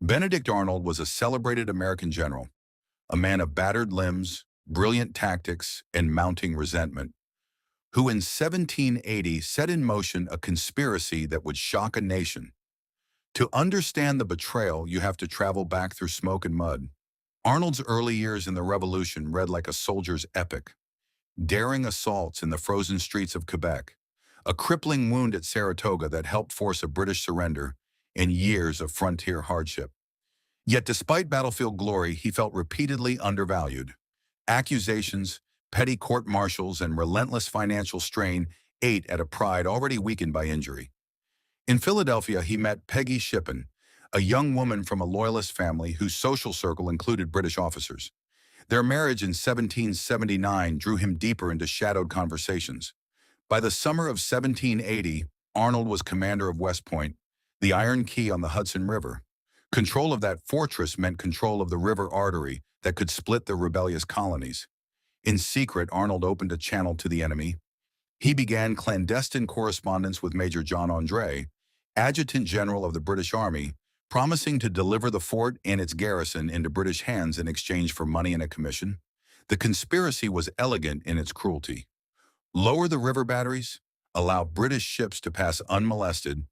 Benedict Arnold was a celebrated American general, a man of battered limbs, brilliant tactics, and mounting resentment, who in 1780 set in motion a conspiracy that would shock a nation. To understand the betrayal, you have to travel back through smoke and mud. Arnold's early years in the Revolution read like a soldier's epic. Daring assaults in the frozen streets of Quebec, a crippling wound at Saratoga that helped force a British surrender, and years of frontier hardship. Yet despite battlefield glory, he felt repeatedly undervalued. Accusations, petty court-martials, and relentless financial strain ate at a pride already weakened by injury. In Philadelphia, he met Peggy Shippen, a young woman from a Loyalist family whose social circle included British officers. Their marriage in 1779 drew him deeper into shadowed conversations. By the summer of 1780, Arnold was commander of West Point, the Iron Key on the Hudson River. Control of that fortress meant control of the river artery that could split the rebellious colonies. In secret, Arnold opened a channel to the enemy. He began clandestine correspondence with Major John André, Adjutant General of the British Army, promising to deliver the fort and its garrison into British hands in exchange for money and a commission. The conspiracy was elegant in its cruelty. Lower the river batteries, allow British ships to pass unmolested,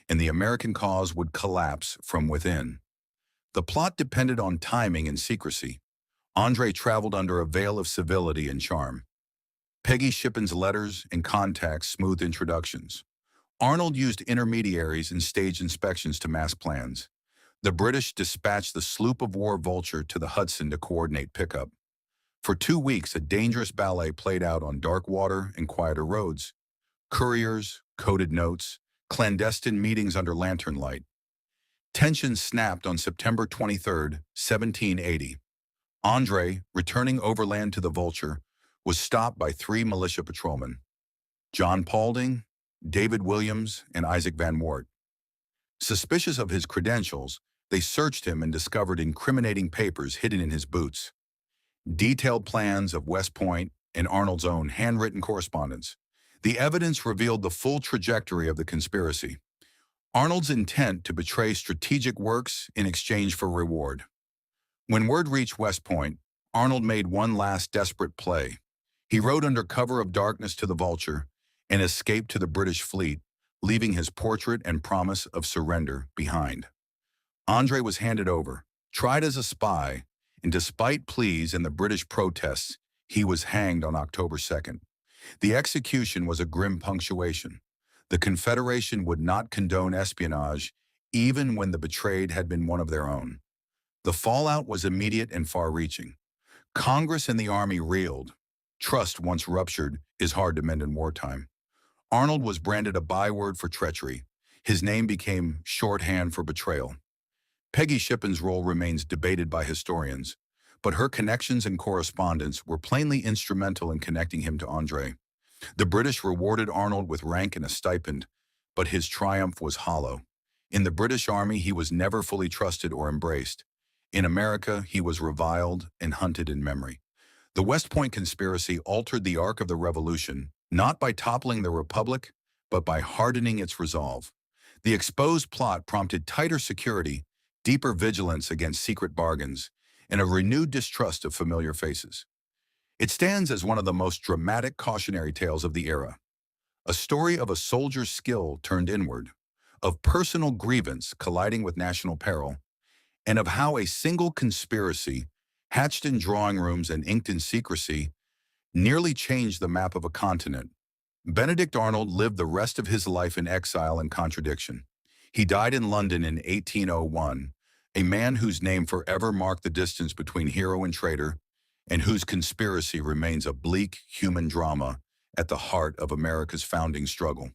and the American cause would collapse from within. The plot depended on timing and secrecy. André traveled under a veil of civility and charm. Peggy Shippen's letters and contacts smoothed introductions. Arnold used intermediaries and staged inspections to mask plans. The British dispatched the sloop of war Vulture to the Hudson to coordinate pickup. For 2 weeks, a dangerous ballet played out on dark water and quieter roads. Couriers, coded notes, clandestine meetings under lantern light. Tension snapped on September 23, 1780. André, returning overland to the Vulture, was stopped by 3 militia patrolmen: John Paulding, David Williams, and Isaac Van Wart. Suspicious of his credentials, they searched him and discovered incriminating papers hidden in his boots. Detailed plans of West Point and Arnold's own handwritten correspondence. The evidence revealed the full trajectory of the conspiracy. Arnold's intent to betray strategic works in exchange for reward. When word reached West Point, Arnold made one last desperate play. He rode under cover of darkness to the Vulture and escaped to the British fleet, leaving his portrait and promise of surrender behind. André was handed over, tried as a spy, and despite pleas and the British protests, he was hanged on October 2nd. The execution was a grim punctuation. The Confederation would not condone espionage, even when the betrayed had been one of their own. The fallout was immediate and far-reaching. Congress and the Army reeled. Trust, once ruptured, is hard to mend in wartime. Arnold was branded a byword for treachery. His name became shorthand for betrayal. Peggy Shippen's role remains debated by historians, but her connections and correspondence were plainly instrumental in connecting him to André. The British rewarded Arnold with rank and a stipend, but his triumph was hollow. In the British Army, he was never fully trusted or embraced. In America, he was reviled and hunted in memory. The West Point conspiracy altered the arc of the Revolution, not by toppling the Republic, but by hardening its resolve. The exposed plot prompted tighter security, deeper vigilance against secret bargains, and a renewed distrust of familiar faces. It stands as one of the most dramatic cautionary tales of the era. A story of a soldier's skill turned inward, of personal grievance colliding with national peril, and of how a single conspiracy, hatched in drawing rooms and inked in secrecy, nearly changed the map of a continent. Benedict Arnold lived the rest of his life in exile and contradiction. He died in London in 1801, a man whose name forever marked the distance between hero and traitor, and whose conspiracy remains a bleak human drama at the heart of America's founding struggle.